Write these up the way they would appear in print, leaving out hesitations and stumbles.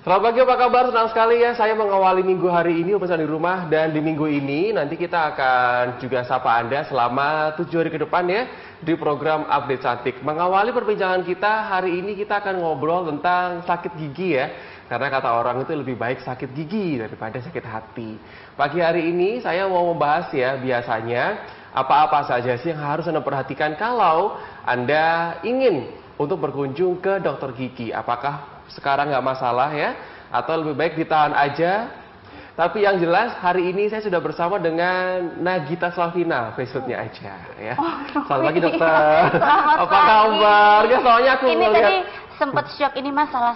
Selamat pagi, apa kabar? Senang sekali ya saya mengawali minggu hari ini pemirsa di rumah. Dan di minggu ini nanti kita akan juga sapa Anda selama 7 hari ke depan ya di program Update Cantik. Mengawali perbincangan kita hari ini kita akan ngobrol tentang sakit gigi ya. Karena kata orang itu lebih baik sakit gigi daripada sakit hati. Pagi hari ini saya mau membahas ya biasanya apa-apa saja sih yang harus Anda perhatikan kalau Anda ingin untuk berkunjung ke dokter gigi. Apakah sekarang nggak masalah ya, atau lebih baik ditahan aja. Tapi yang jelas hari ini saya sudah bersama dengan Nagita Slavina, facialnya aja ya. Selamat pagi dokter. Apa kabar? Ya soalnya aku ini melihat tadi sempet shock ini mas, salah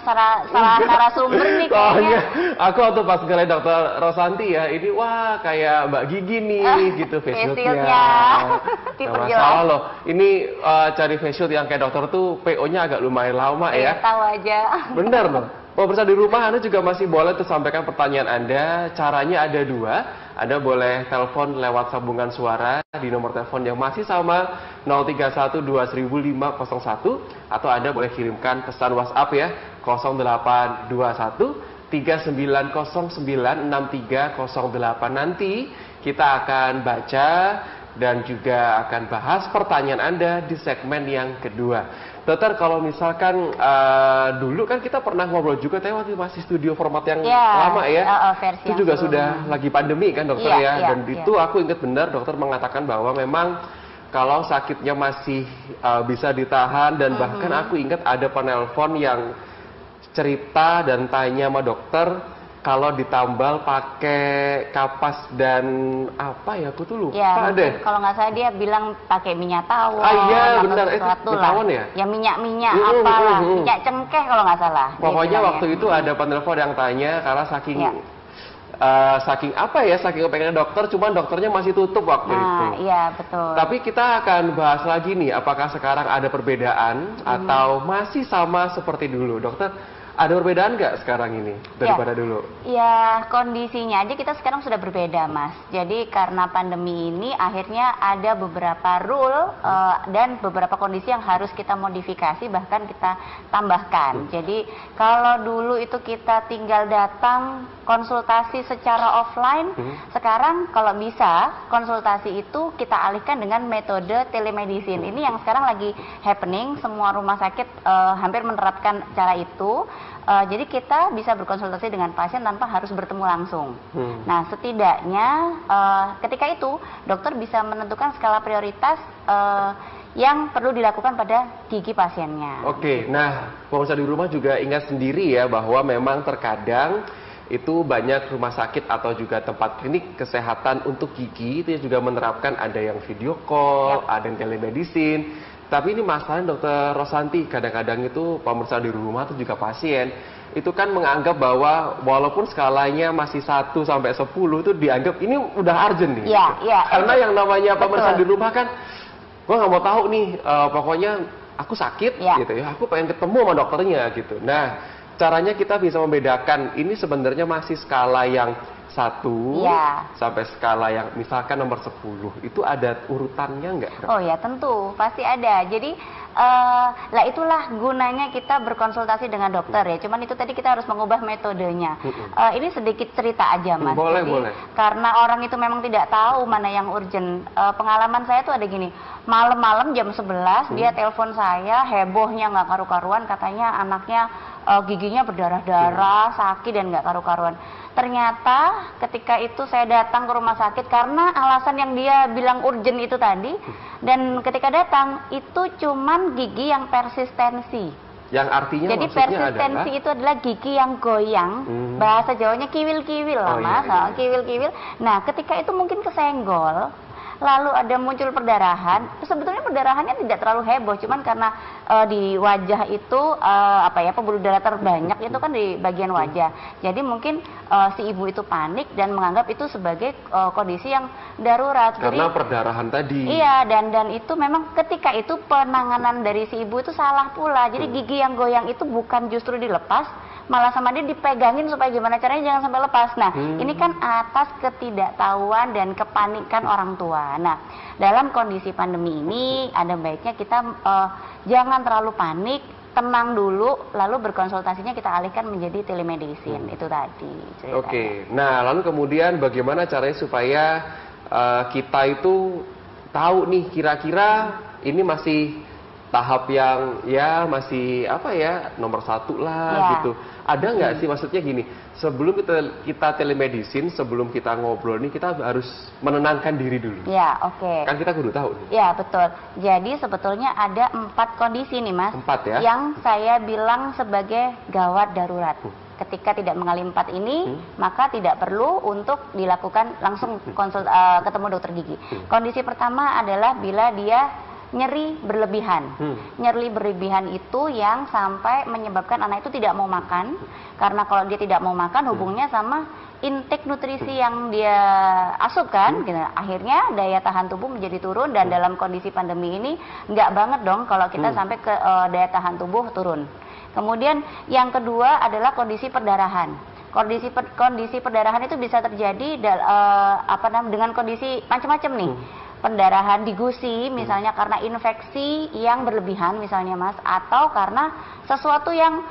narasumber nih kayaknya. Aku waktu pas ngeliat dokter Rosanti ya, ini wah kayak Mbak Gigi nih gitu facialnya. Nggak masalah loh. Ini cari facial yang kayak dokter tuh PO-nya agak lumayan lama ya. Tahu aja. Bener loh. Pemirsa di rumah Anda juga masih boleh tuh sampaikan pertanyaan Anda. Caranya ada dua. Anda boleh telepon lewat sambungan suara di nomor telepon yang masih sama 031200501 atau Anda boleh kirimkan pesan WhatsApp ya 0821 39096308. Nanti kita akan baca dan juga akan bahas pertanyaan Anda di segmen yang kedua. Dokter, kalau misalkan dulu kan kita pernah ngobrol juga, tapi waktu masih studio format yang lama ya, versi itu juga sudah lagi pandemi kan dokter ya, dan itu aku ingat benar dokter mengatakan bahwa memang kalau sakitnya masih bisa ditahan dan bahkan aku ingat ada penelpon yang cerita dan tanya sama dokter kalau ditambal pakai kapas dan apa ya, aku tuh lupa deh. Kalau nggak salah dia bilang pakai minyak tawon. Iya benar, itu tawon ya? Ya minyak apalah, minyak cengkeh kalau nggak salah. Pokoknya waktu itu ada penelpon yang tanya karena saking saking pengennya dokter, cuman dokternya masih tutup waktu itu. Iya betul. Tapi kita akan bahas lagi nih, apakah sekarang ada perbedaan atau masih sama seperti dulu, dokter? Ada perbedaan nggak sekarang ini daripada dulu? Ya, kondisinya aja kita sekarang sudah berbeda, Mas. Jadi karena pandemi ini akhirnya ada beberapa rule dan beberapa kondisi yang harus kita modifikasi, bahkan kita tambahkan. Jadi kalau dulu itu kita tinggal datang konsultasi secara offline, sekarang kalau bisa konsultasi itu kita alihkan dengan metode telemedicine. Ini yang sekarang lagi happening, semua rumah sakit hampir menerapkan cara itu. Jadi kita bisa berkonsultasi dengan pasien tanpa harus bertemu langsung. Nah, setidaknya ketika itu dokter bisa menentukan skala prioritas yang perlu dilakukan pada gigi pasiennya. Oke, nah pemirsa di rumah juga ingat sendiri ya bahwa memang terkadang itu banyak rumah sakit atau juga tempat klinik kesehatan untuk gigi itu juga menerapkan ada yang video call, ada yang telemedicine. Tapi ini masalahnya dokter Rosanti, kadang-kadang itu pemirsa di rumah atau juga pasien itu kan menganggap bahwa walaupun skalanya masih 1 sampai 10 itu dianggap ini udah urgent nih. Karena yang namanya pemirsa di rumah kan, gua nggak mau tahu nih, pokoknya aku sakit gitu ya, aku pengen ketemu sama dokternya gitu. Nah, caranya kita bisa membedakan ini sebenarnya masih skala yang 1 sampai skala yang misalkan nomor 10 itu ada urutannya nggak? Oh ya tentu pasti ada. Jadi lah itulah gunanya kita berkonsultasi dengan dokter ya. Cuman itu tadi kita harus mengubah metodenya. Ini sedikit cerita aja mas. Boleh. Karena orang itu memang tidak tahu mana yang urgent. Pengalaman saya tuh ada gini, malam-malam jam 11 dia telepon saya, hebohnya nggak karu-karuan, katanya anaknya giginya berdarah-darah, sakit dan nggak karu-karuan. Ternyata ketika itu saya datang ke rumah sakit karena alasan yang dia bilang urgent itu tadi, dan ketika datang itu cuman gigi yang persistensi. Yang artinya jadi persistensi itu adalah gigi yang goyang, bahasa Jawanya kiwil-kiwil lah mas, kiwil-kiwil. Nah ketika itu mungkin kesenggol, lalu ada muncul perdarahan. Sebetulnya perdarahannya tidak terlalu heboh, cuman karena di wajah itu pembuluh darah terbanyak itu kan di bagian wajah. Jadi mungkin si ibu itu panik dan menganggap itu sebagai kondisi yang darurat. Karena jadi, perdarahan tadi. Iya, dan itu memang ketika itu penanganan dari si ibu itu salah pula. Jadi gigi yang goyang itu bukan justru dilepas, malah sama dia dipegangin supaya gimana caranya jangan sampai lepas. Nah, ini kan atas ketidaktahuan dan kepanikan orang tua. Nah, dalam kondisi pandemi ini ada baiknya kita jangan terlalu panik, tenang dulu, lalu berkonsultasinya kita alihkan menjadi telemedicine. Itu tadi ceritanya. Oke, nah lalu kemudian bagaimana caranya supaya kita itu tahu nih kira-kira ini masih tahap yang ya masih apa ya nomor 1 lah Ya. gitu. Ada nggak sih maksudnya gini, sebelum kita telemedicine, sebelum kita ngobrol nih kita harus menenangkan diri dulu. Ya, oke. Kan kita kudu tahu nih. Ya, betul. Jadi sebetulnya ada 4 kondisi nih, Mas. 4 ya? Yang saya bilang sebagai gawat darurat. Ketika tidak mengalami 4 ini, maka tidak perlu untuk dilakukan langsung ketemu dokter gigi. Kondisi pertama adalah bila dia nyeri berlebihan. Nyeri berlebihan itu yang sampai menyebabkan anak itu tidak mau makan. Karena kalau dia tidak mau makan, hubungannya sama intake nutrisi yang dia asupkan, gitu. Akhirnya daya tahan tubuh menjadi turun, dan dalam kondisi pandemi ini nggak banget dong kalau kita sampai ke daya tahan tubuh turun. Kemudian yang kedua adalah kondisi perdarahan. Kondisi perdarahan itu bisa terjadi dengan kondisi macam-macam nih. Pendarahan di gusi misalnya karena infeksi yang berlebihan misalnya, Mas, atau karena sesuatu yang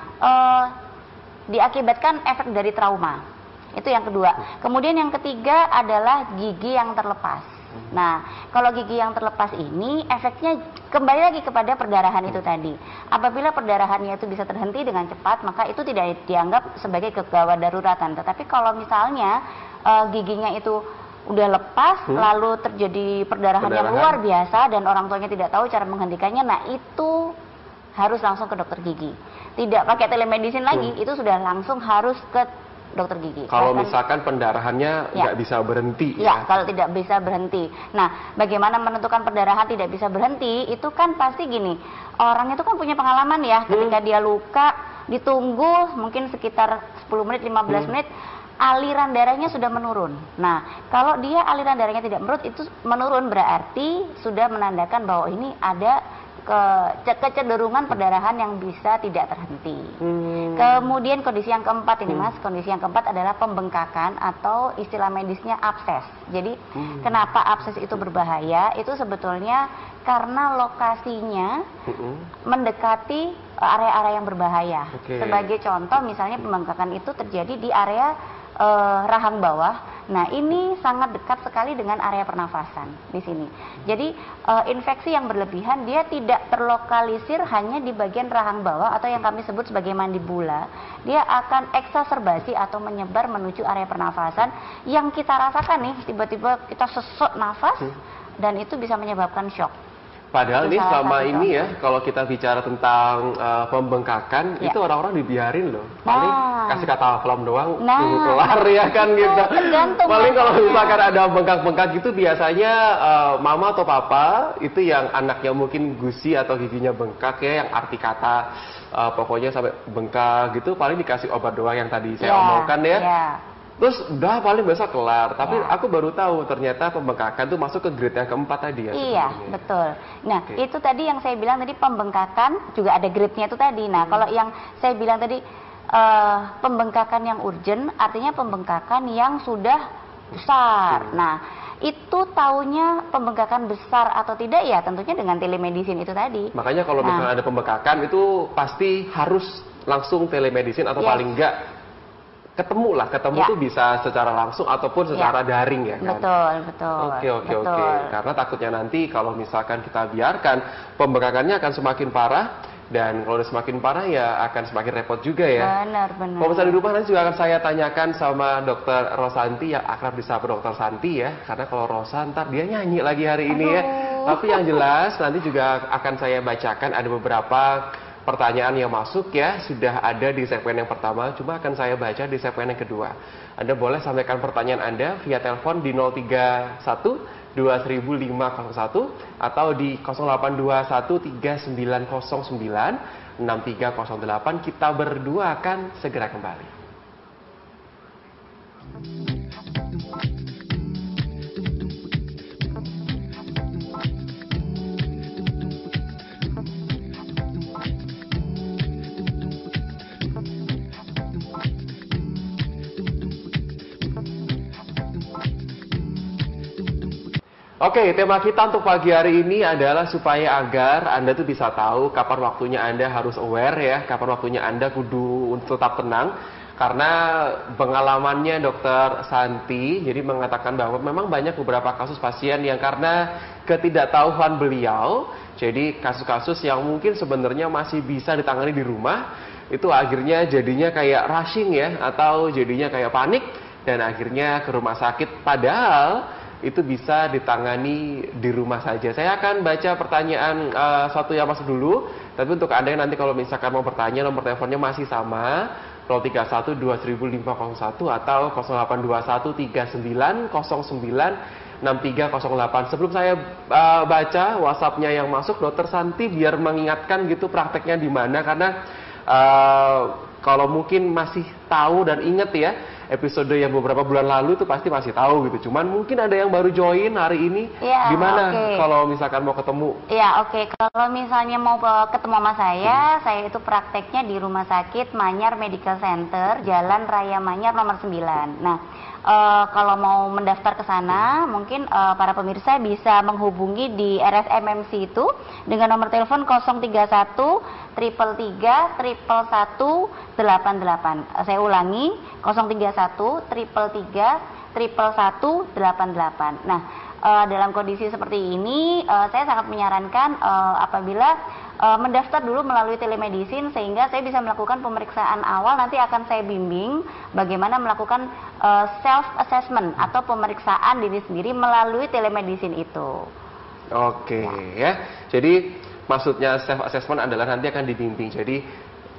diakibatkan efek dari trauma. Itu yang kedua. Kemudian yang ketiga adalah gigi yang terlepas. Nah, kalau gigi yang terlepas ini efeknya kembali lagi kepada perdarahan itu tadi. Apabila perdarahannya itu bisa terhenti dengan cepat, maka itu tidak dianggap sebagai gawat daruratan. Tetapi kalau misalnya giginya itu udah lepas, lalu terjadi perdarahan yang luar biasa dan orang tuanya tidak tahu cara menghentikannya, nah itu harus langsung ke dokter gigi. Tidak pakai telemedicine lagi, itu sudah langsung harus ke dokter gigi. Kalau misalkan pendarahannya nggak bisa berhenti ya, kalau tidak bisa berhenti. Nah, bagaimana menentukan perdarahan tidak bisa berhenti? Itu kan pasti gini, orang itu kan punya pengalaman ya, ketika dia luka, ditunggu mungkin sekitar 10 menit, 15 menit, aliran darahnya sudah menurun. Nah, kalau dia aliran darahnya tidak menurun berarti sudah menandakan bahwa ini ada kecenderungan perdarahan yang bisa tidak terhenti. Kemudian kondisi yang keempat ini, Mas, kondisi yang keempat adalah pembengkakan atau istilah medisnya abses. Jadi kenapa abses itu berbahaya? Itu sebetulnya karena lokasinya mendekati area-area yang berbahaya. Sebagai contoh misalnya pembengkakan itu terjadi di area rahang bawah. Nah, ini sangat dekat sekali dengan area pernafasan di sini. Jadi infeksi yang berlebihan dia tidak terlokalisir hanya di bagian rahang bawah atau yang kami sebut sebagai mandibula. Dia akan eksaserbasi atau menyebar menuju area pernafasan yang kita rasakan nih, tiba-tiba kita sesek nafas dan itu bisa menyebabkan shock. Padahal nih selama ini ya, kalau kita bicara tentang pembengkakan, itu orang-orang dibiarin loh. Paling kasih kata flam doang, tunggu kelar ya kan gitu. Paling kalau misalkan ada bengkak-bengkak gitu, biasanya mama atau papa itu yang anaknya mungkin gusi atau giginya bengkak ya, yang arti kata pokoknya sampai bengkak gitu, paling dikasih obat doang yang tadi saya omongkan ya. Terus udah paling besok kelar. Tapi aku baru tahu ternyata pembengkakan tuh masuk ke grade yang keempat tadi ya. Iya, betul. Nah, itu tadi yang saya bilang tadi, pembengkakan juga ada grade-nya itu tadi. Nah, kalau yang saya bilang tadi pembengkakan yang urgent, artinya pembengkakan yang sudah besar. Nah, itu taunya pembengkakan besar atau tidak ya tentunya dengan telemedicine itu tadi. Makanya kalau misalnya ada pembengkakan itu pasti harus langsung telemedicine atau paling enggak ketemu tuh bisa secara langsung ataupun secara daring ya kan. Betul. Oke. Karena takutnya nanti kalau misalkan kita biarkan pembengkakannya akan semakin parah, dan kalau udah semakin parah ya akan semakin repot juga ya. Benar. Pemirsa di rumah nanti juga akan saya tanyakan sama Dokter Rosanti yang akrab disapa Dokter Santi ya, karena kalau Rosa ntar dia nyanyi lagi hari ini ya. Tapi yang jelas nanti juga akan saya bacakan ada beberapa pertanyaan yang masuk ya, sudah ada di segmen yang pertama, cuma akan saya baca di segmen yang kedua. Anda boleh sampaikan pertanyaan Anda via telepon di 031 20501 atau di 0821 3909 6308. Kita berdua akan segera kembali. Oke, tema kita untuk pagi hari ini adalah supaya agar Anda tuh bisa tahu kapan waktunya Anda harus aware ya, kapan waktunya Anda kudu untuk tetap tenang. Karena pengalamannya Dokter Santi, jadi mengatakan bahwa memang banyak beberapa kasus pasien yang karena ketidaktahuan beliau, jadi kasus-kasus yang mungkin sebenarnya masih bisa ditangani di rumah, itu akhirnya jadinya kayak rushing ya, atau jadinya kayak panik, dan akhirnya ke rumah sakit, padahal itu bisa ditangani di rumah saja. Saya akan baca pertanyaan satu yang masuk dulu, tapi untuk Anda yang nanti kalau misalkan mau bertanya, nomor teleponnya masih sama, 031 2501 atau 0821 3909 6308. Sebelum saya baca WhatsApp-nya yang masuk, Dokter Santi biar mengingatkan gitu prakteknya di mana, karena kalau mungkin masih tahu dan inget ya, episode yang beberapa bulan lalu itu pasti masih tahu gitu. Cuman mungkin ada yang baru join hari ini. Ya, gimana kalau misalkan mau ketemu? Ya, oke. Kalau misalnya mau ketemu sama saya itu prakteknya di Rumah Sakit Manyar Medical Center, Jalan Raya Manyar nomor 9. Nah, kalau mau mendaftar ke sana, mungkin para pemirsa bisa menghubungi di RSMMC itu dengan nomor telepon 031 333 111 88. Saya ulangi, 031 333 111 88. Nah, dalam kondisi seperti ini, saya sangat menyarankan apabila mendaftar dulu melalui telemedicine, sehingga saya bisa melakukan pemeriksaan awal. Nanti akan saya bimbing bagaimana melakukan self assessment atau pemeriksaan diri sendiri melalui telemedicine itu. Oke ya. Jadi maksudnya self assessment adalah nanti akan dibimbing. Jadi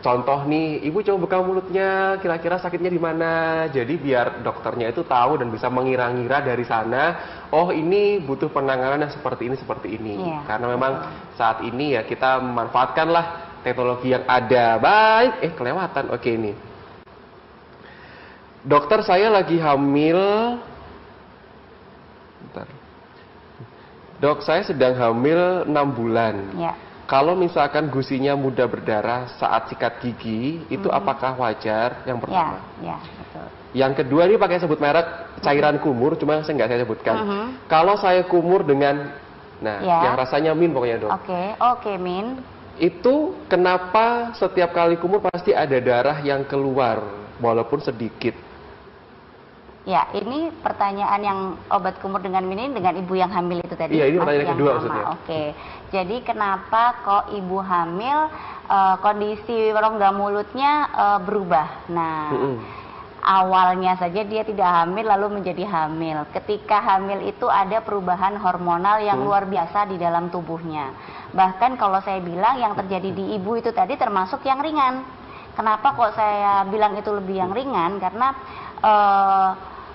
contoh nih, ibu coba buka mulutnya, kira-kira sakitnya di mana. Jadi biar dokternya itu tahu dan bisa mengira-ngira dari sana, oh ini butuh penanganan yang seperti ini. Iya, karena memang saat ini ya kita memanfaatkanlah teknologi yang ada. Baik, kelewatan. Oke ini. Dokter, saya lagi hamil. Bentar. Dok, saya sedang hamil 6 bulan. Ya. Kalau misalkan gusinya mudah berdarah saat sikat gigi, itu apakah wajar? Yang pertama. Ya, betul. Yang kedua, ini pakai sebut merek cairan kumur, cuma saya nggak sebutkan. Kalau saya kumur dengan, yang rasanya min pokoknya dok. Oke, min. Itu kenapa setiap kali kumur pasti ada darah yang keluar, walaupun sedikit? Ya, ini pertanyaan yang obat kumur dengan min ini dengan ibu yang hamil itu tadi. Iya, ini pertanyaan kedua maksudnya. Oke. Jadi kenapa kok ibu hamil kondisi rongga mulutnya berubah? Nah, awalnya saja dia tidak hamil lalu menjadi hamil. Ketika hamil itu ada perubahan hormonal yang luar biasa di dalam tubuhnya. Bahkan kalau saya bilang yang terjadi di ibu itu tadi termasuk yang ringan. Kenapa kok saya bilang itu lebih yang ringan? Karena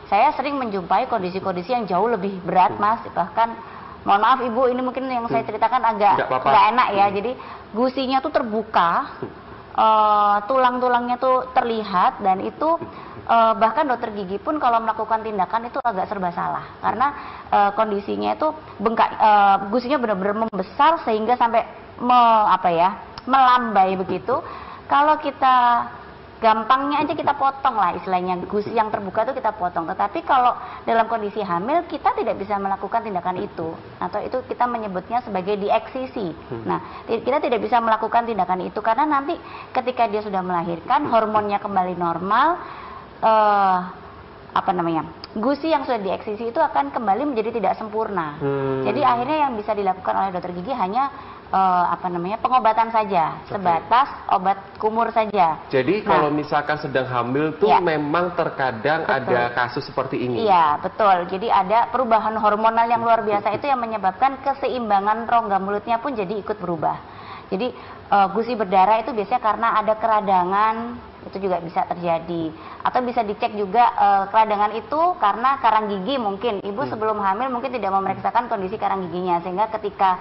saya sering menjumpai kondisi-kondisi yang jauh lebih berat, Mas. Bahkan, mohon maaf Ibu, ini mungkin yang saya ceritakan agak nggak enak ya. Jadi gusinya tuh terbuka, tulang-tulangnya tuh terlihat, dan itu bahkan dokter gigi pun kalau melakukan tindakan itu agak serba salah. Karena kondisinya itu bengkak, gusinya benar-benar membesar sehingga sampai melambai begitu. Kalau kita gampangnya aja kita potong lah istilahnya, gusi yang terbuka itu kita potong. Tetapi kalau dalam kondisi hamil kita tidak bisa melakukan tindakan itu, atau itu kita menyebutnya sebagai dieksisi. Nah, kita tidak bisa melakukan tindakan itu karena nanti ketika dia sudah melahirkan hormonnya kembali normal, gusi yang sudah dieksisi itu akan kembali menjadi tidak sempurna. Jadi akhirnya yang bisa dilakukan oleh dokter gigi hanya pengobatan saja, sebatas obat kumur saja. Jadi kalau misalkan sedang hamil tuh memang terkadang ada kasus seperti ini. Iya, betul. Jadi ada perubahan hormonal yang luar biasa itu yang menyebabkan keseimbangan rongga mulutnya pun jadi ikut berubah. Jadi gusi berdarah itu biasanya karena ada keradangan, itu juga bisa terjadi. Atau bisa dicek juga keradangan itu karena karang gigi mungkin. Ibu sebelum hamil mungkin tidak memeriksakan kondisi karang giginya, sehingga ketika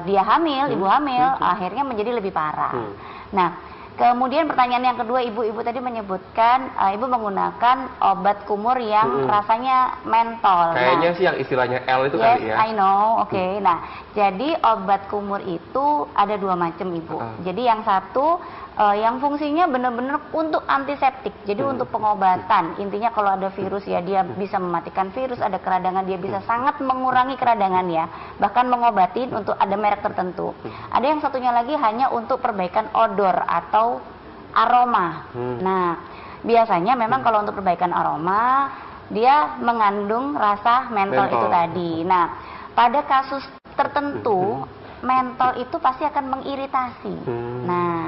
dia hamil, ibu hamil, akhirnya menjadi lebih parah. Nah, Kemudian pertanyaan yang kedua, ibu tadi menyebutkan ibu menggunakan obat kumur yang rasanya mentol. Kayaknya sih yang istilahnya L itu yes, kali ya. I know. Oke. Nah, jadi obat kumur itu ada 2 macam, ibu. Jadi yang satu yang fungsinya benar-benar untuk antiseptik. Jadi untuk pengobatan. Intinya kalau ada virus ya dia bisa mematikan virus, ada keradangan dia bisa sangat mengurangi keradangan ya. Bahkan mengobatin untuk ada merek tertentu. Ada yang satunya lagi hanya untuk perbaikan odor atau aroma. Nah, biasanya memang kalau untuk perbaikan aroma dia mengandung rasa mentol itu tadi. Nah, pada kasus tertentu mentol itu pasti akan mengiritasi. Nah,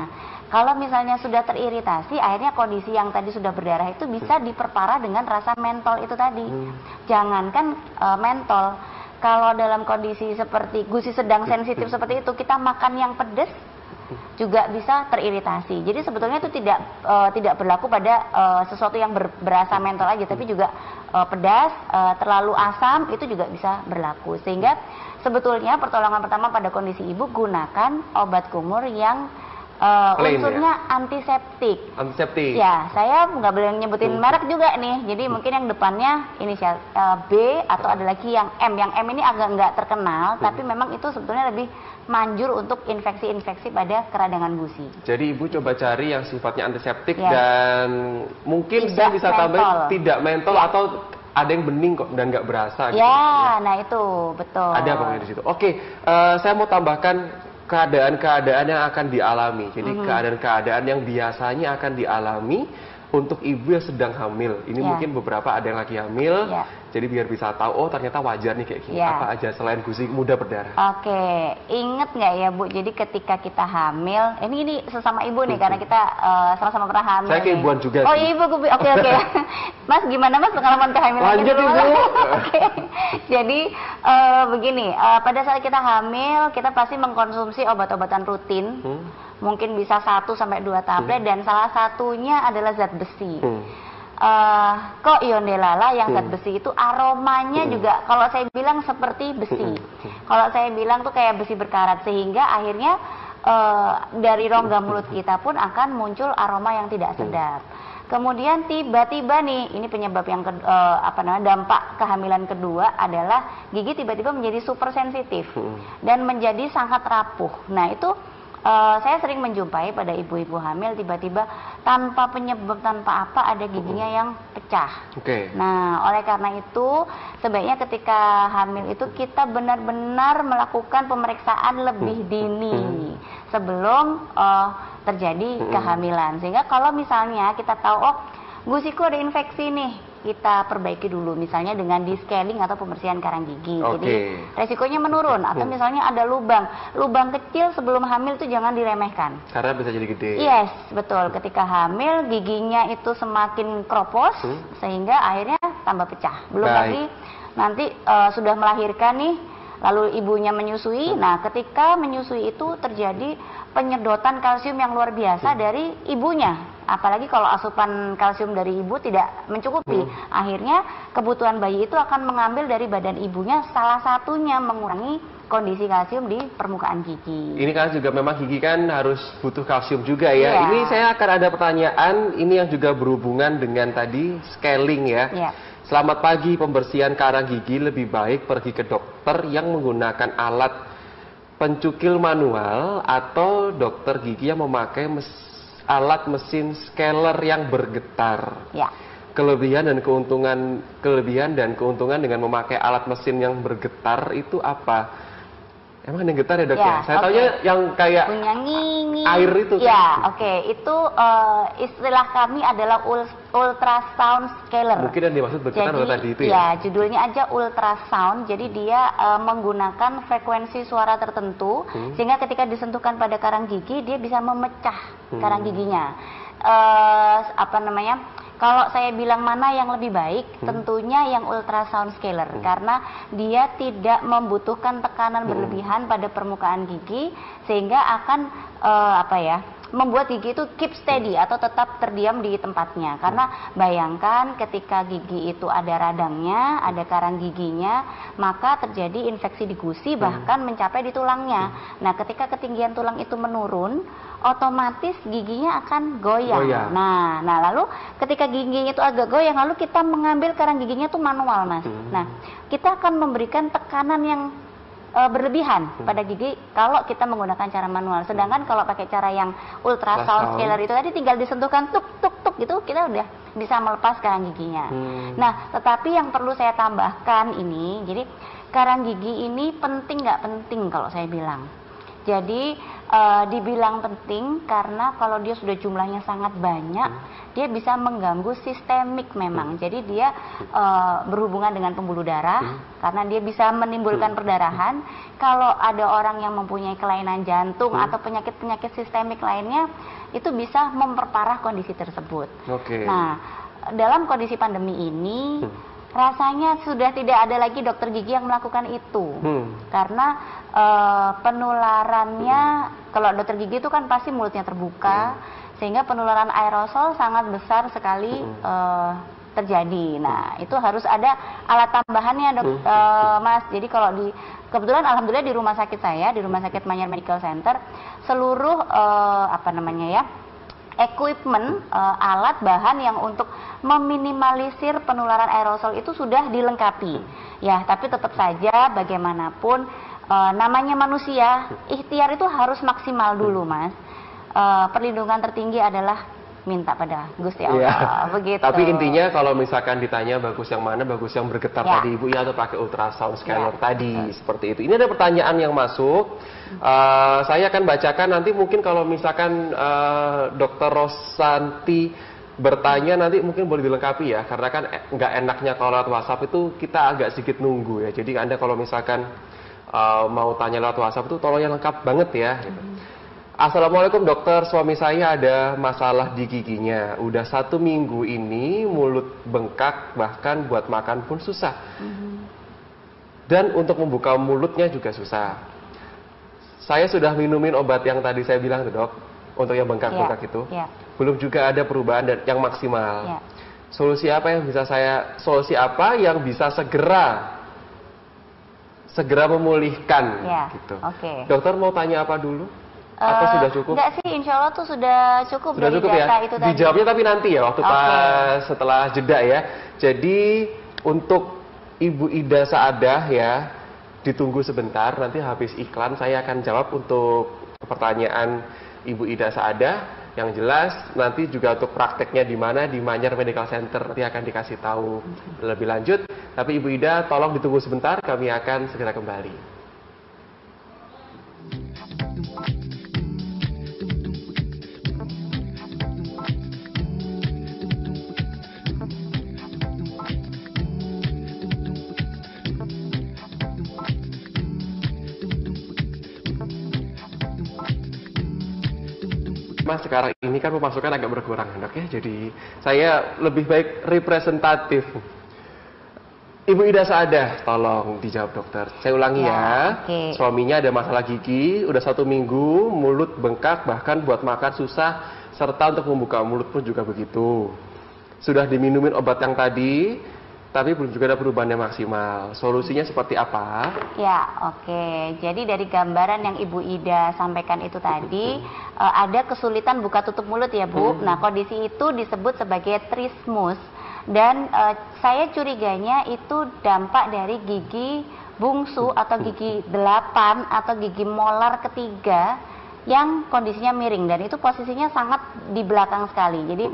kalau misalnya sudah teriritasi, akhirnya kondisi yang tadi sudah berdarah itu bisa diperparah dengan rasa mentol itu tadi. Jangankan mentol, kalau dalam kondisi seperti gusi sedang sensitif seperti itu, kita makan yang pedas juga bisa teriritasi. Jadi sebetulnya itu tidak berlaku pada sesuatu yang berasa mentol aja, tapi juga pedas, terlalu asam itu juga bisa berlaku. Sehingga sebetulnya pertolongan pertama pada kondisi ibu, gunakan obat kumur yang unsurnya antiseptik. Antiseptik. Ya, saya nggak boleh nyebutin merek juga nih. Jadi mungkin yang depannya inisial B atau ada lagi yang M. Yang M ini agak nggak terkenal, tapi memang itu sebetulnya lebih manjur untuk infeksi-infeksi pada keradangan gusi. Jadi ibu coba cari yang sifatnya antiseptik dan mungkin tidak saya bisa tambahin mentol. tidak mentol atau ada yang bening kok dan nggak berasa. Ya, gitu. Nah itu betul. Ada pokoknya di situ. Oke, saya mau tambahkan keadaan-keadaan yang akan dialami. Jadi keadaan-keadaan yang biasanya akan dialami untuk ibu yang sedang hamil. Ini mungkin beberapa ada yang lagi hamil. Jadi biar bisa tahu, oh ternyata wajar nih kayak gini. Apa aja selain gusi mudah berdarah. Oke, inget nggak ya Bu? Jadi ketika kita hamil, ini sesama ibu nih karena kita sama-sama pernah hamil. Saya keibuan juga. Oh iya ibu, oke. Mas gimana Mas pengalaman kehamilan? Lanjut ibu. Oke. Jadi begini, pada saat kita hamil kita pasti mengkonsumsi obat-obatan rutin. Mungkin bisa 1-2 tablet dan salah satunya adalah zat besi. Kok Yondelala yang zat besi itu aromanya juga kalau saya bilang seperti besi. Kalau saya bilang tuh kayak besi berkarat sehingga akhirnya dari rongga mulut kita pun akan muncul aroma yang tidak sedap. Kemudian tiba-tiba nih, ini penyebab yang dampak kehamilan kedua adalah gigi tiba-tiba menjadi super sensitif dan menjadi sangat rapuh. Nah itu saya sering menjumpai pada ibu-ibu hamil tiba-tiba tanpa penyebab tanpa apa ada giginya yang pecah. Nah oleh karena itu sebaiknya ketika hamil itu kita benar-benar melakukan pemeriksaan lebih dini sebelum terjadi kehamilan. Sehingga kalau misalnya kita tahu oh gusiku ada infeksi nih, kita perbaiki dulu misalnya dengan di-scaling atau pembersihan karang gigi. Jadi resikonya menurun. Atau misalnya ada lubang kecil sebelum hamil itu jangan diremehkan. Karena bisa jadi gede. Yes, betul. Ketika hamil giginya itu semakin kropos sehingga akhirnya tambah pecah. Belum lagi nanti sudah melahirkan nih, lalu ibunya menyusui. Nah, ketika menyusui itu terjadi penyedotan kalsium yang luar biasa dari ibunya. Apalagi kalau asupan kalsium dari ibu tidak mencukupi. Akhirnya kebutuhan bayi itu akan mengambil dari badan ibunya, salah satunya mengurangi kondisi kalsium di permukaan gigi. Ini kan juga memang gigi kan harus butuh kalsium juga ya. Ini saya akan ada pertanyaan, ini yang juga berhubungan dengan tadi scaling ya. Selamat pagi, pembersihan karang gigi lebih baik pergi ke dokter yang menggunakan alat pencukil manual atau dokter gigi yang memakai alat mesin scaler yang bergetar. Kelebihan dan keuntungan dengan memakai alat mesin yang bergetar itu apa? Emang ada yang getar ya dok ya? Saya taunya yang kayak punya air itu. Itu istilah kami adalah ultrasound scaler. Mungkin yang dimaksud bergetar tadi itu ya? Judulnya aja ultrasound. Jadi dia menggunakan frekuensi suara tertentu sehingga ketika disentuhkan pada karang gigi dia bisa memecah karang giginya. Kalau saya bilang mana yang lebih baik, tentunya yang ultrasound scaler karena dia tidak membutuhkan tekanan berlebihan pada permukaan gigi sehingga akan membuat gigi itu keep steady atau tetap terdiam di tempatnya. Karena bayangkan ketika gigi itu ada radangnya, ada karang giginya, maka terjadi infeksi di gusi bahkan mencapai di tulangnya. Nah, ketika ketinggian tulang itu menurun, otomatis giginya akan goyang. Nah, lalu ketika giginya itu agak goyang, lalu kita mengambil karang giginya itu manual, Mas. Nah, kita akan memberikan tekanan yang berlebihan pada gigi kalau kita menggunakan cara manual. Sedangkan kalau pakai cara yang ultrasound scaler itu tadi tinggal disentuhkan tuk tuk tuk gitu, kita udah bisa melepas karang giginya. Nah, tetapi yang perlu saya tambahkan ini, jadi karang gigi ini penting nggak penting kalau saya bilang. Jadi dibilang penting karena kalau dia sudah jumlahnya sangat banyak, dia bisa mengganggu sistemik memang. Jadi dia berhubungan dengan pembuluh darah karena dia bisa menimbulkan perdarahan. Kalau ada orang yang mempunyai kelainan jantung atau penyakit-penyakit sistemik lainnya, itu bisa memperparah kondisi tersebut. Nah, dalam kondisi pandemi ini rasanya sudah tidak ada lagi dokter gigi yang melakukan itu. Karena penularannya, kalau dokter gigi itu kan pasti mulutnya terbuka, sehingga penularan aerosol sangat besar sekali terjadi. Nah, itu harus ada alat tambahannya, Mas. Jadi kalau kebetulan alhamdulillah di rumah sakit saya, di Rumah Sakit Manyar Medical Center, seluruh equipment, alat bahan yang untuk meminimalisir penularan aerosol itu sudah dilengkapi. Ya, tapi tetap saja bagaimanapun namanya manusia, ikhtiar itu harus maksimal dulu, Mas. Perlindungan tertinggi adalah minta pada Gusti Allah. Begitu. Tapi intinya kalau misalkan ditanya bagus yang mana, bagus yang bergetar tadi Ibu ya, atau pakai ultrasound scanner tadi, seperti itu. Ini ada pertanyaan yang masuk. Saya akan bacakan nanti, mungkin kalau misalkan Dr. Rosanti bertanya nanti mungkin boleh dilengkapi ya, karena kan nggak enaknya kalau lewat WhatsApp itu kita agak sedikit nunggu ya. Jadi Anda kalau misalkan mau tanya lewat WhatsApp itu tolong yang lengkap banget ya. Gitu. Assalamualaikum dokter, suami saya ada masalah di giginya. Udah 1 minggu ini mulut bengkak, bahkan buat makan pun susah. Dan untuk membuka mulutnya juga susah. Saya sudah minumin obat yang tadi saya bilang tuh dok, untuk yang bengkak-bengkak itu. Belum juga ada perubahan yang maksimal. Solusi apa yang bisa segera memulihkan gitu. Dokter mau tanya apa dulu? Atau sudah cukup? Enggak sih, insya Allah tuh sudah cukup. Sudah dari cukup data ya? itu tadi. Dijawabnya tapi nanti ya, waktu pas setelah jeda ya. Jadi untuk Ibu Ida Saadah ya, ditunggu sebentar, nanti habis iklan saya akan jawab untuk pertanyaan Ibu Ida Saadah. Yang jelas nanti juga untuk prakteknya di mana, di Manyar Medical Center nanti akan dikasih tahu lebih lanjut. Tapi Ibu Ida tolong ditunggu sebentar, kami akan segera kembali. Mas, sekarang ini kan pemasukan agak berkurang dok ya, jadi saya lebih baik representatif. Ibu Ida Saadah, tolong dijawab dokter. Saya ulangi ya. Suaminya ada masalah gigi, udah 1 minggu, mulut bengkak, bahkan buat makan susah, serta untuk membuka mulut pun juga begitu. Sudah diminumin obat yang tadi, tapi belum juga ada perubahan yang maksimal. Solusinya seperti apa? Ya, jadi dari gambaran yang Ibu Ida sampaikan itu tadi, ada kesulitan buka tutup mulut ya Bu. Nah, kondisi itu disebut sebagai trismus. Dan saya curiganya itu dampak dari gigi bungsu atau gigi 8 atau gigi molar ketiga yang kondisinya miring, dan itu posisinya sangat di belakang sekali. Jadi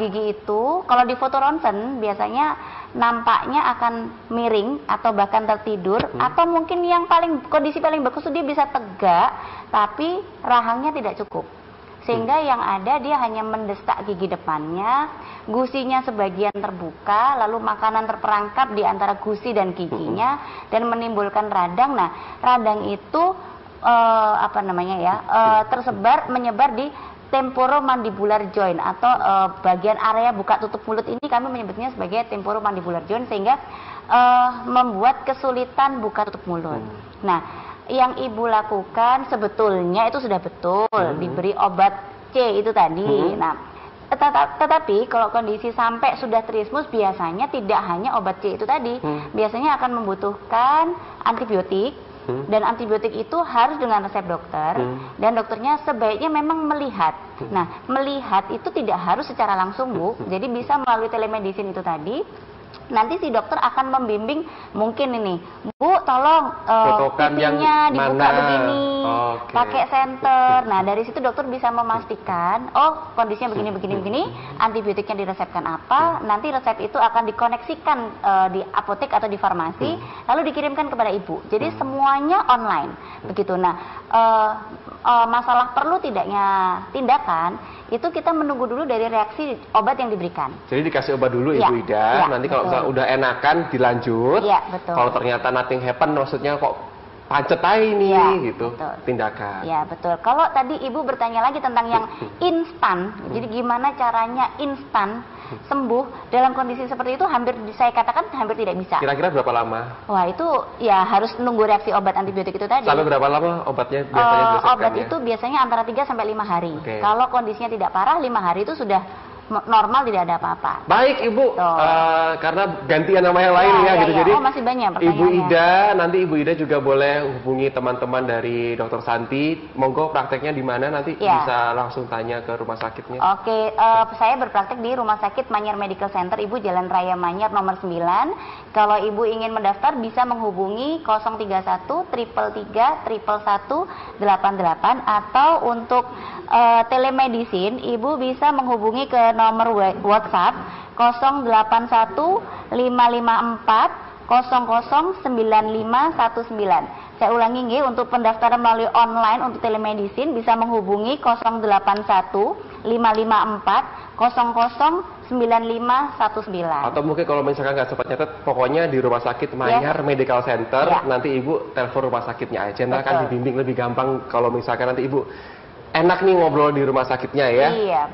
gigi itu kalau di foto ronsen biasanya nampaknya akan miring atau bahkan tertidur, atau mungkin yang kondisi paling bagus itu dia bisa tegak tapi rahangnya tidak cukup, sehingga yang ada dia hanya mendesak gigi depannya, gusinya sebagian terbuka, lalu makanan terperangkap di antara gusi dan giginya dan menimbulkan radang. Nah, radang itu menyebar di temporomandibular joint atau bagian area buka tutup mulut ini kami menyebutnya sebagai temporomandibular joint, sehingga membuat kesulitan buka tutup mulut. Nah, yang Ibu lakukan sebetulnya itu sudah betul, diberi obat C itu tadi. Nah, tetapi kalau kondisi sampai sudah trismus, biasanya tidak hanya obat C itu tadi, biasanya akan membutuhkan antibiotik. Dan antibiotik itu harus dengan resep dokter, dan dokternya sebaiknya memang melihat. Nah, melihat itu tidak harus secara langsung, Bu, jadi bisa melalui telemedicine itu tadi. Nanti si dokter akan membimbing, mungkin ini, Bu, tolong titiknya dibuka begini, pakai senter. Nah, dari situ dokter bisa memastikan, oh kondisinya begini, antibiotiknya diresepkan apa, nanti resep itu akan dikoneksikan di apotek atau di farmasi, lalu dikirimkan kepada Ibu. Jadi semuanya online, begitu. Nah, masalah perlu tidaknya tindakan, itu kita menunggu dulu dari reaksi obat yang diberikan. Jadi dikasih obat dulu Ibu Ida, nanti kalau misalnya udah enakan dilanjut. Betul. Kalau ternyata nothing happen, maksudnya kok pancet aja ini, gitu, tindakan. Ya, betul. Kalau tadi Ibu bertanya lagi tentang yang instan, jadi gimana caranya instan sembuh dalam kondisi seperti itu, hampir saya katakan hampir tidak bisa. Kira-kira berapa lama? Wah, itu ya harus nunggu reaksi obat antibiotik itu tadi. Sampai berapa lama obatnya biasanya diresepkan? Obat itu biasanya antara 3 sampai 5 hari. Kalau kondisinya tidak parah, 5 hari itu sudah normal, tidak ada apa-apa. Baik Ibu, karena gantian nama yang lain gitu. Jadi masih banyak pertanyaannya. Ibu Ida, nanti Ibu Ida juga boleh hubungi teman-teman dari Dokter Santi. Monggo prakteknya di mana, nanti bisa langsung tanya ke rumah sakitnya. Oke, saya berpraktek di Rumah Sakit Manyar Medical Center, Ibu, Jalan Raya Manyar nomor 9. Kalau Ibu ingin mendaftar bisa menghubungi 031 333 111 88, atau untuk telemedicine Ibu bisa menghubungi ke nomor WhatsApp 081 554 009519. Saya ulangi nggih, untuk pendaftaran melalui online untuk telemedicine bisa menghubungi 081 554 009519. Atau mungkin kalau misalkan nggak sempat nyatet, pokoknya di Rumah Sakit Manyar Medical Center, nanti Ibu telepon rumah sakitnya aja, nanti akan dibimbing lebih gampang kalau misalkan nanti Ibu enak nih ngobrol di rumah sakitnya ya. Iya,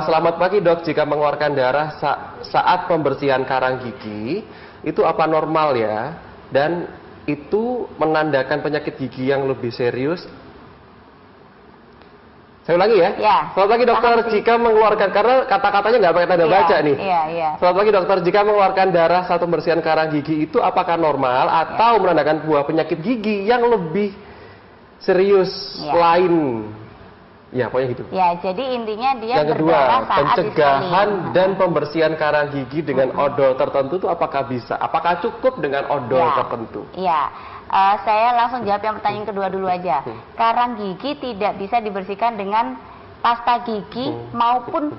selamat pagi Dok, jika mengeluarkan darah saat pembersihan karang gigi, itu apa normal ya? Dan itu menandakan penyakit gigi yang lebih serius? Saya ulangi ya. Selamat pagi dokter, jika mengeluarkan, karena kata-katanya nggak pakai tanda baca nih. Selamat pagi dokter, jika mengeluarkan darah saat pembersihan karang gigi, itu apakah normal atau menandakan buah penyakit gigi yang lebih serius lain? Ya, pokoknya gitu. Ya, jadi intinya dia yang kedua, pencegahan dan pembersihan karang gigi dengan odol tertentu itu apakah bisa? Apakah cukup dengan odol tertentu? Ya, saya langsung jawab yang pertanyaan kedua dulu aja. Karang gigi tidak bisa dibersihkan dengan pasta gigi maupun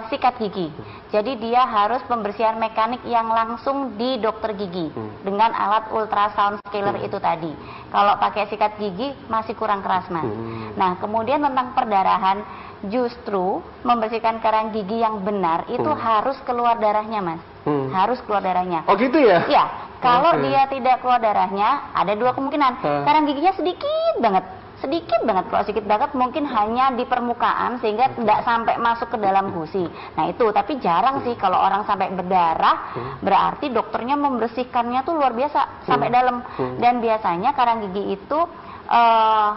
sikat gigi. Jadi dia harus pembersihan mekanik yang langsung di dokter gigi dengan alat ultrasound scaler itu tadi. Kalau pakai sikat gigi masih kurang keras, Mas. Nah, kemudian tentang perdarahan, justru membersihkan karang gigi yang benar itu harus keluar darahnya, Mas. Harus keluar darahnya. Oh gitu ya? Iya. Kalau dia tidak keluar darahnya, ada dua kemungkinan. Karang giginya sedikit banget, kalau sedikit banget mungkin hanya di permukaan sehingga tidak sampai masuk ke dalam gusi. Nah itu, tapi jarang sih kalau orang sampai berdarah, berarti dokternya membersihkannya tuh luar biasa sampai dalam. Dan biasanya karang gigi itu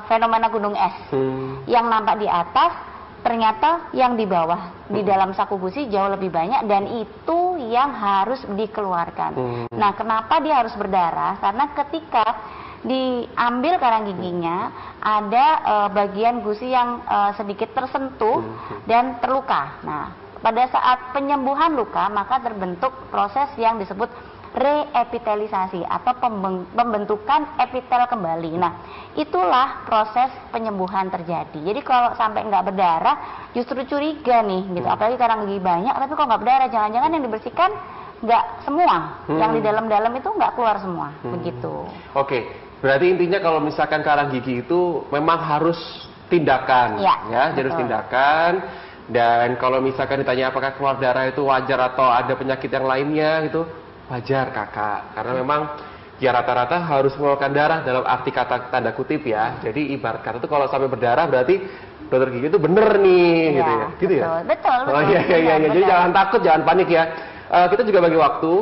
fenomena gunung es, yang nampak di atas ternyata yang di bawah, di dalam saku gusi jauh lebih banyak, dan itu yang harus dikeluarkan. Nah, kenapa dia harus berdarah? Karena ketika diambil karang giginya, ada bagian gusi yang sedikit tersentuh dan terluka. Nah, pada saat penyembuhan luka, maka terbentuk proses yang disebut reepitelisasi atau pembentukan epitel kembali. Nah, itulah proses penyembuhan terjadi. Jadi kalau sampai nggak berdarah, justru curiga nih, gitu. Apalagi karang gigi banyak, tapi kok nggak berdarah, jangan-jangan yang dibersihkan nggak semua, yang di dalam-dalam itu nggak keluar semua, begitu. Oke, berarti intinya kalau misalkan karang gigi itu memang harus tindakan, ya, harus tindakan. Dan kalau misalkan ditanya apakah keluar darah itu wajar atau ada penyakit yang lainnya, gitu. Wajar kakak, karena memang ya rata-rata harus mengeluarkan darah dalam arti kata tanda kutip ya. Jadi ibarat kata itu kalau sampai berdarah berarti dokter gigi itu bener nih, gitu ya. Gitu betul, ya. Betul. Oh iya. Jadi jangan takut, jangan panik ya. kita juga bagi waktu,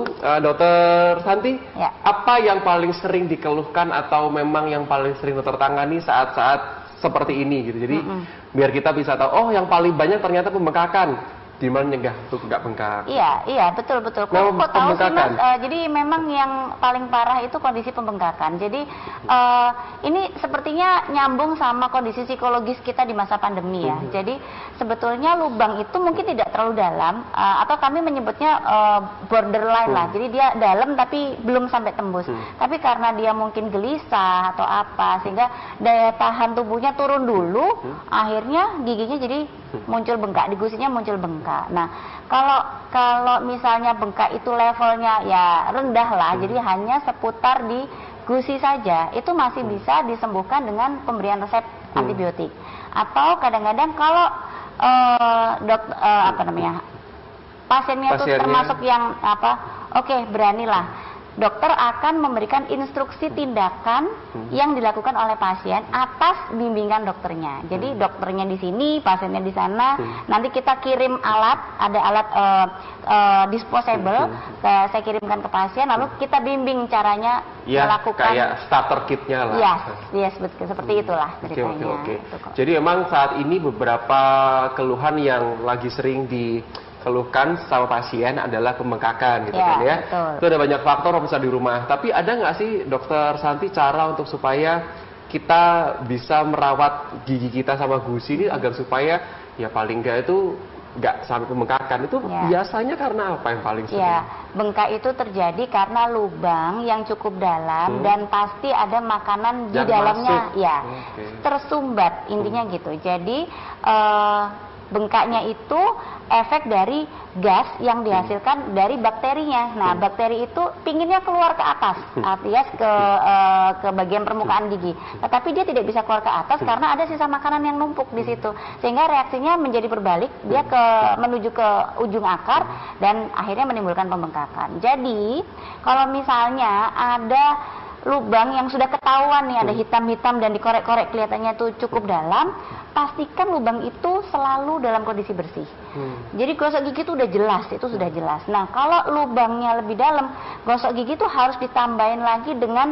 Dokter Santi, Ya. apa yang paling sering dikeluhkan atau memang yang paling sering dokter tangani saat-saat seperti ini gitu. Jadi biar kita bisa tahu, oh yang paling banyak ternyata pembengkakan. Gimana nyegah untuk nggak bengkak? Iya, betul. Kok tahu sih Mas? Jadi memang yang paling parah itu kondisi pembengkakan. Jadi ini sepertinya nyambung sama kondisi psikologis kita di masa pandemi ya. Jadi sebetulnya lubang itu mungkin tidak terlalu dalam, atau kami menyebutnya borderline lah. Jadi dia dalam tapi belum sampai tembus. Tapi karena dia mungkin gelisah atau apa, sehingga daya tahan tubuhnya turun dulu, akhirnya giginya jadi muncul bengkak, di gusinya muncul bengkak. Nah, kalau misalnya bengkak itu levelnya ya rendah lah, jadi hanya seputar di gusi saja, itu masih bisa disembuhkan dengan pemberian resep antibiotik. Atau kadang-kadang kalau pasiennya itu termasuk yang oke, beranilah. Dokter akan memberikan instruksi tindakan yang dilakukan oleh pasien atas bimbingan dokternya. Jadi dokternya di sini, pasiennya di sana. Nanti kita kirim alat, ada alat disposable, saya kirimkan ke pasien, lalu kita bimbing caranya melakukan. Kayak starter kitnya lah. Yes, seperti itulah ceritanya. Oke. Jadi memang saat ini beberapa keluhan yang lagi sering dikeluhkan sama pasien adalah pembengkakan gitu kan ya. Betul. Itu ada banyak faktor bisa di rumah. Tapi ada nggak sih Dokter Santi cara untuk supaya kita bisa merawat gigi kita sama gusi ini agar supaya ya paling nggak itu nggak sampai pembengkakan? Itu biasanya karena apa yang paling sering? Bengkak itu terjadi karena lubang yang cukup dalam dan pasti ada makanan di dalamnya tersumbat, intinya gitu. Jadi bengkaknya itu efek dari gas yang dihasilkan dari bakterinya. Nah, bakteri itu pinginnya keluar ke atas, alias ke bagian permukaan gigi. Tetapi dia tidak bisa keluar ke atas karena ada sisa makanan yang numpuk di situ. Sehingga reaksinya menjadi berbalik, dia menuju ke ujung akar dan akhirnya menimbulkan pembengkakan. Jadi, kalau misalnya ada lubang yang sudah ketahuan nih, ada hitam-hitam dan dikorek-korek kelihatannya tuh cukup dalam, pastikan lubang itu selalu dalam kondisi bersih. Jadi gosok gigi itu sudah jelas. Nah, kalau lubangnya lebih dalam, gosok gigi itu harus ditambahin lagi dengan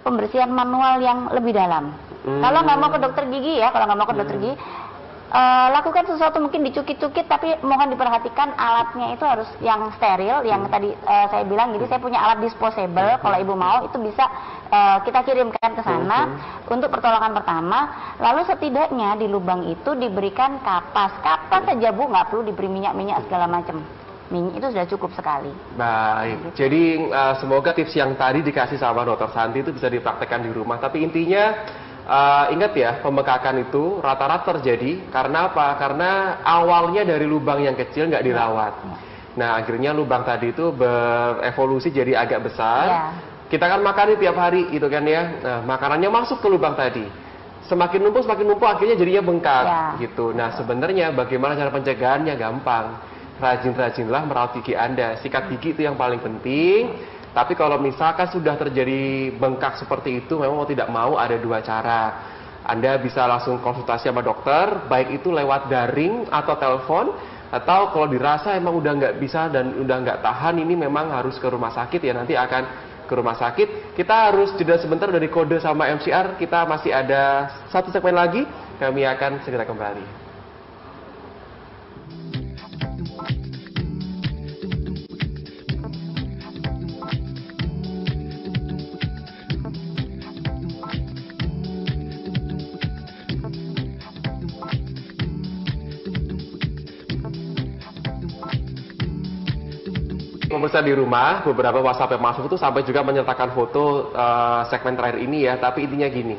pembersihan manual yang lebih dalam. Kalau nggak mau ke dokter gigi lakukan sesuatu mungkin dicukit-cukit, tapi mohon diperhatikan alatnya itu harus yang steril, yang tadi saya bilang. Jadi saya punya alat disposable, kalau ibu mau itu bisa kita kirimkan ke sana untuk pertolongan pertama. Lalu setidaknya di lubang itu diberikan kapas saja Bu, nggak perlu diberi minyak segala macam. Minyak itu sudah cukup sekali. Baik, jadi semoga tips yang tadi dikasih sama Dokter Santi itu bisa dipraktekkan di rumah. Tapi intinya ingat ya, pembengkakan itu rata-rata terjadi karena apa? Karena awalnya dari lubang yang kecil nggak dirawat. Nah, akhirnya lubang tadi itu berevolusi jadi agak besar. Kita kan makan tiap hari gitu kan ya. Nah, makanannya masuk ke lubang tadi. Semakin numpuk akhirnya jadinya bengkak gitu. Nah, sebenarnya bagaimana cara pencegahannya? Gampang. Rajin-rajinlah merawat gigi Anda. Sikat gigi itu yang paling penting. Tapi kalau misalkan sudah terjadi bengkak seperti itu, memang mau tidak mau ada dua cara. Anda bisa langsung konsultasi sama dokter, baik itu lewat daring atau telepon, atau kalau dirasa emang udah nggak bisa dan udah nggak tahan, ini memang harus ke rumah sakit ya, nanti akan ke rumah sakit. Kita harus jeda sebentar dari kode sama MCR, kita masih ada satu segmen lagi, kami akan segera kembali. Pemirsa di rumah, beberapa WhatsApp yang masuk itu sampai juga menyertakan foto segmen terakhir ini ya. Tapi intinya gini,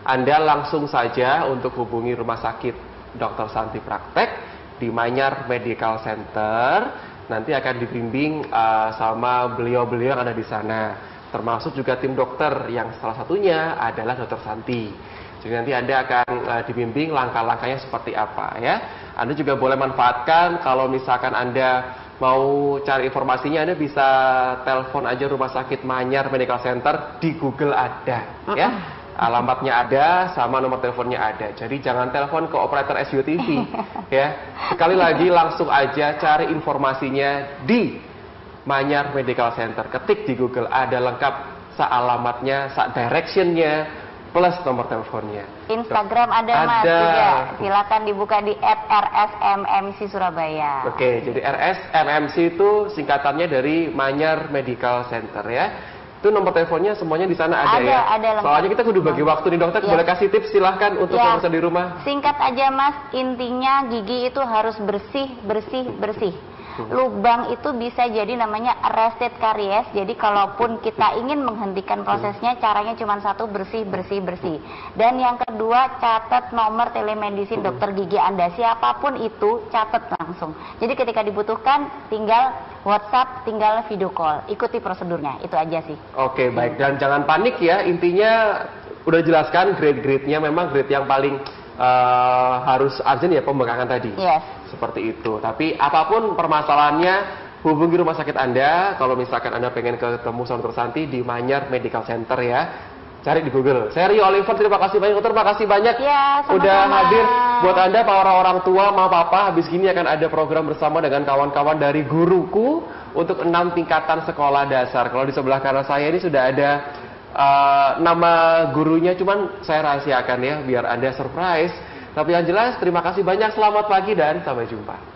Anda langsung saja untuk hubungi rumah sakit Dr. Santi Praktek di Manyar Medical Center. Nanti akan dibimbing sama beliau-beliau yang ada di sana. Termasuk juga tim dokter yang salah satunya adalah Dr. Santi. Jadi nanti Anda akan dibimbing langkah-langkahnya seperti apa ya. Anda juga boleh manfaatkan kalau misalkan Anda mau cari informasinya, Anda bisa telepon aja Rumah Sakit Manyar Medical Center, di Google ada ya. Alamatnya ada, sama nomor teleponnya ada. Jadi jangan telepon ke operator SUTV ya. Sekali lagi langsung aja cari informasinya di Manyar Medical Center. Ketik di Google, ada lengkap alamatnya, directionnya, plus nomor teleponnya. Instagram ada, Mas, juga. Silakan dibuka di @rsmmc Surabaya. Oke, jadi RSMMC itu singkatannya dari Manyar Medical Center ya. Itu nomor teleponnya semuanya di sana ada ya. Ada lengkap. Soalnya kita kudu bagi waktu nih dokter, boleh kasih tips silahkan untuk pemirsa di rumah. Singkat aja, Mas, intinya gigi itu harus bersih, bersih, bersih. Lubang itu bisa jadi namanya arrested caries. Jadi kalaupun kita ingin menghentikan prosesnya, caranya cuma satu, bersih, bersih, bersih. Dan yang kedua, catat nomor telemedicine dokter gigi Anda. Siapapun itu, catat langsung. Jadi ketika dibutuhkan, tinggal WhatsApp, tinggal video call. Ikuti prosedurnya, itu aja sih. Oke, baik. Dan jangan panik ya, intinya udah jelaskan grade-grade-nya, memang grade yang paling harus urgent ya, pembengkakan tadi. Yes. Seperti itu. Tapi apapun permasalahannya, hubungi rumah sakit Anda. Kalau misalkan Anda pengen ketemu sama Dr. Santi di Manyar Medical Center ya, cari di Google. Saya Rio Oliver, terima kasih banyak dokter, terima kasih banyak ya, udah hadir. Buat Anda para orang tua, ma papa, habis gini akan ada program bersama dengan kawan-kawan dari Guruku untuk 6 tingkatan sekolah dasar. Kalau di sebelah kanan saya ini sudah ada nama gurunya, cuman saya rahasiakan ya biar Anda surprise. Tapi yang jelas, terima kasih banyak, selamat pagi dan sampai jumpa.